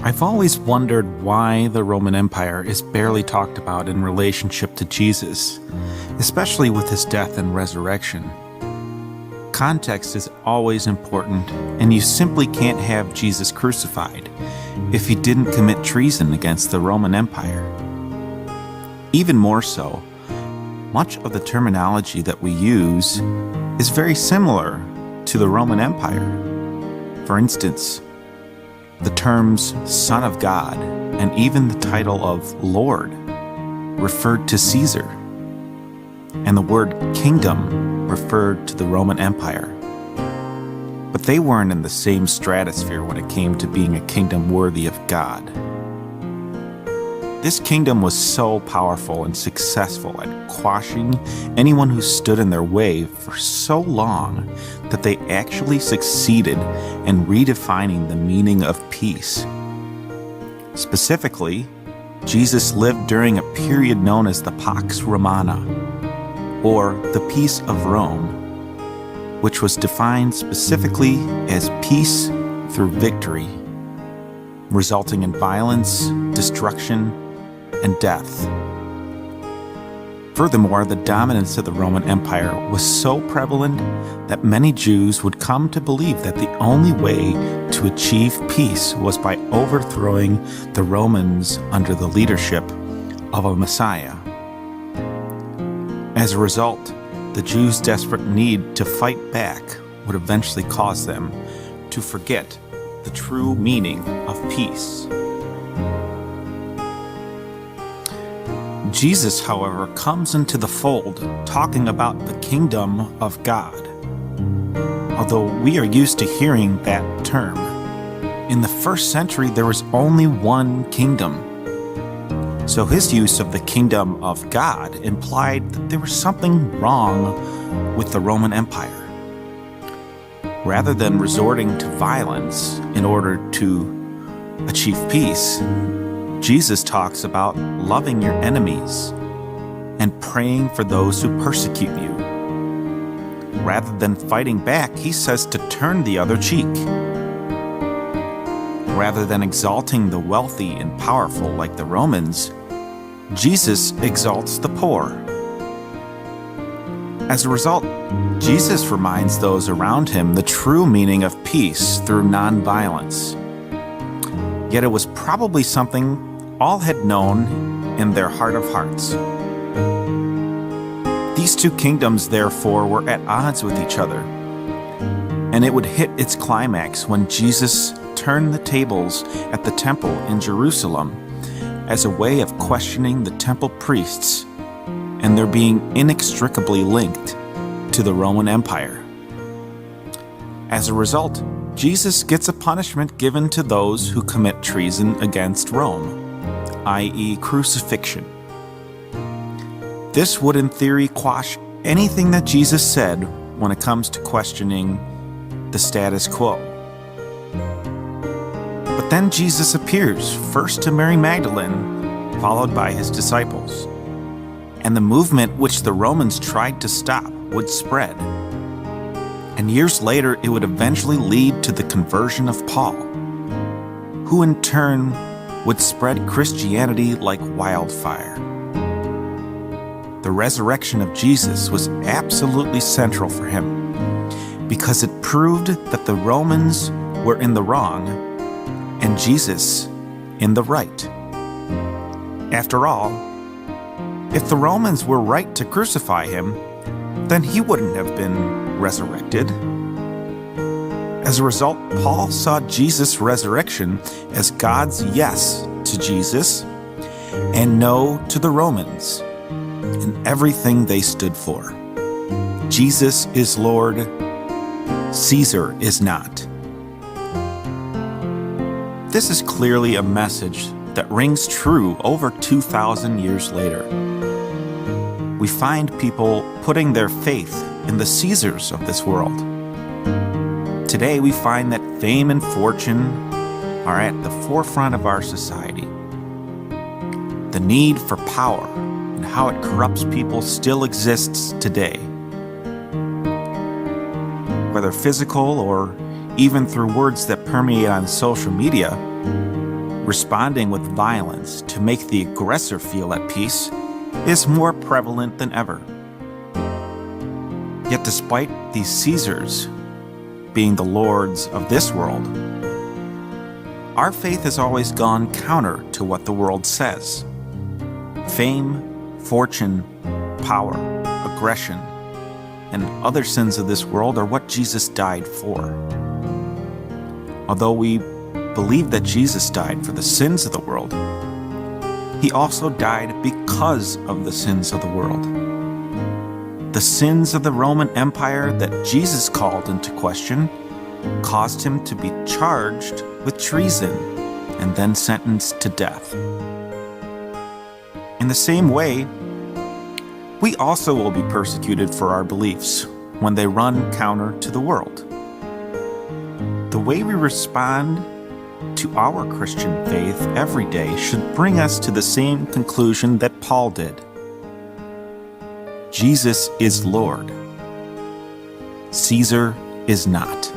I've always wondered why the Roman Empire is barely talked about in relationship to Jesus, especially with his death and resurrection. Context is always important, and you simply can't have Jesus crucified if he didn't commit treason against the Roman Empire. Even more so, much of the terminology that we use is very similar to the Roman Empire. For instance, the terms Son of God and even the title of Lord referred to Caesar, and the word kingdom referred to the Roman Empire. But they weren't in the same stratosphere when it came to being a kingdom worthy of God. This kingdom was so powerful and successful at quashing anyone who stood in their way for so long that they actually succeeded in redefining the meaning of peace. Specifically, Jesus lived during a period known as the Pax Romana, or the Peace of Rome, which was defined specifically as peace through victory, resulting in violence, destruction, and death. Furthermore, the dominance of the Roman Empire was so prevalent that many Jews would come to believe that the only way to achieve peace was by overthrowing the Romans under the leadership of a Messiah. As a result, the Jews' desperate need to fight back would eventually cause them to forget the true meaning of peace. Jesus, however, comes into the fold talking about the kingdom of God. Although we are used to hearing that term, in the first century there was only one kingdom. So his use of the kingdom of God implied that there was something wrong with the Roman Empire. Rather than resorting to violence in order to achieve peace, Jesus talks about loving your enemies and praying for those who persecute you. Rather than fighting back, he says to turn the other cheek. Rather than exalting the wealthy and powerful like the Romans, Jesus exalts the poor. As a result, Jesus reminds those around him the true meaning of peace through nonviolence. Yet it was probably something all had known in their heart of hearts. These two kingdoms, therefore, were at odds with each other, and it would hit its climax when Jesus turned the tables at the temple in Jerusalem as a way of questioning the temple priests and their being inextricably linked to the Roman Empire. As a result, Jesus gets a punishment given to those who commit treason against Rome, i.e. crucifixion. This would in theory quash anything that Jesus said when it comes to questioning the status quo. But then Jesus appears, first to Mary Magdalene, followed by his disciples. And the movement which the Romans tried to stop would spread. And years later, it would eventually lead to the conversion of Paul, who in turn would spread Christianity like wildfire. The resurrection of Jesus was absolutely central for him because it proved that the Romans were in the wrong and Jesus in the right. After all, if the Romans were right to crucify him, then he wouldn't have been resurrected. As a result, Paul saw Jesus' resurrection as God's yes to Jesus and no to the Romans in everything they stood for. Jesus is Lord, Caesar is not. This is clearly a message that rings true over 2,000 years later. We find people putting their faith in the Caesars of this world. Today we find that fame and fortune are at the forefront of our society. The need for power and how it corrupts people still exists today. Whether physical or even through words that permeate on social media, responding with violence to make the aggressor feel at peace is more prevalent than ever. Yet despite these Caesars being the lords of this world, our faith has always gone counter to what the world says. Fame, fortune, power, aggression, and other sins of this world are what Jesus died for. Although we believe that Jesus died for the sins of the world, he also died because of the sins of the world. The sins of the Roman Empire that Jesus called into question caused him to be charged with treason and then sentenced to death. In the same way, we also will be persecuted for our beliefs when they run counter to the world. The way we respond to our Christian faith every day should bring us to the same conclusion that Paul did. Jesus is Lord. Caesar is not.